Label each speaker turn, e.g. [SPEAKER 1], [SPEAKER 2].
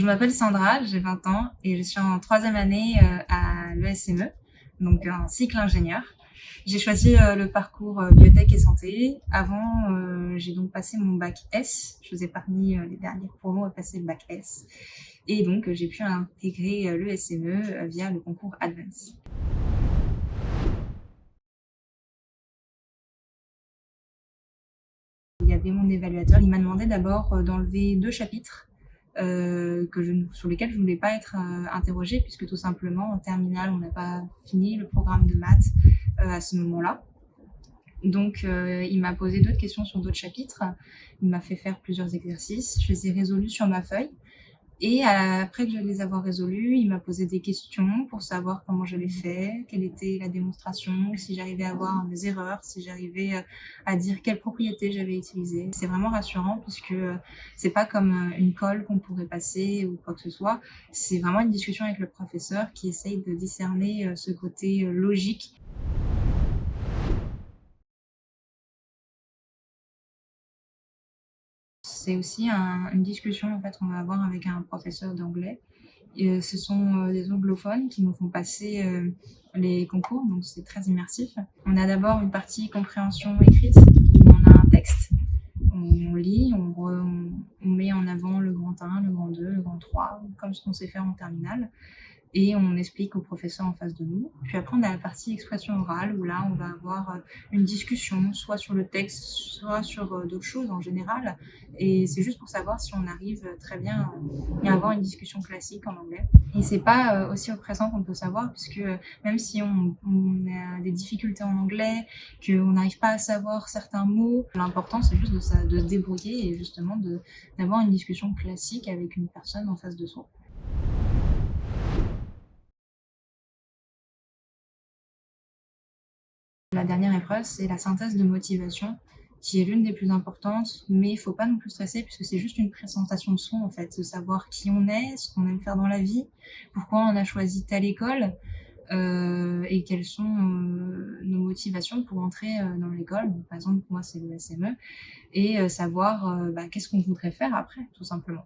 [SPEAKER 1] m'appelle Sandra, j'ai 20 ans et je suis en troisième année à l'ESME, donc un cycle ingénieur. J'ai choisi le parcours biotech et santé. Avant, j'ai donc passé mon bac S. Je faisais parmi les dernières promos à passer le bac S. Et donc, j'ai pu intégrer l'ESME via le concours Advance. Il y avait mon évaluateur, il m'a demandé d'abord d'enlever 2 chapitres sur lesquels je ne voulais pas être interrogée, puisque tout simplement en terminale, on n'a pas fini le programme de maths à ce moment-là. Donc il m'a posé d'autres questions sur d'autres chapitres, il m'a fait faire plusieurs exercices, je les ai résolus sur ma feuille. Et après que je les avoir résolus, il m'a posé des questions pour savoir comment je l'ai fait, quelle était la démonstration, si j'arrivais à voir mes erreurs, si j'arrivais à dire quelle propriété j'avais utilisée. C'est vraiment rassurant puisque c'est pas comme une colle qu'on pourrait passer ou quoi que ce soit. C'est vraiment une discussion avec le professeur qui essaye de discerner ce côté logique. C'est aussi une discussion en fait qu'on va avoir avec un professeur d'anglais. Et ce sont des anglophones qui nous font passer les concours, donc c'est très immersif. On a d'abord une partie compréhension écrite où on a un texte, on lit, on met en avant le grand 1, le grand 2, le grand 3, comme ce qu'on sait faire en terminale. Et on explique au professeur en face de nous. Puis après, on a la partie expression orale, où là, on va avoir une discussion, soit sur le texte, soit sur d'autres choses en général. Et c'est juste pour savoir si on arrive très bien à avoir une discussion classique en anglais. Et c'est pas aussi au présent qu'on peut savoir, puisque même si on a des difficultés en anglais, qu'on n'arrive pas à savoir certains mots, l'important, c'est juste de se débrouiller et justement d'avoir une discussion classique avec une personne en face de soi. La dernière épreuve, c'est la synthèse de motivation, qui est l'une des plus importantes, mais il faut pas non plus stresser puisque c'est juste une présentation de soi en fait, de savoir qui on est, ce qu'on aime faire dans la vie, pourquoi on a choisi telle école et quelles sont nos motivations pour entrer dans l'école. Donc, par exemple, pour moi, c'est le SME et savoir qu'est-ce qu'on voudrait faire après, tout simplement.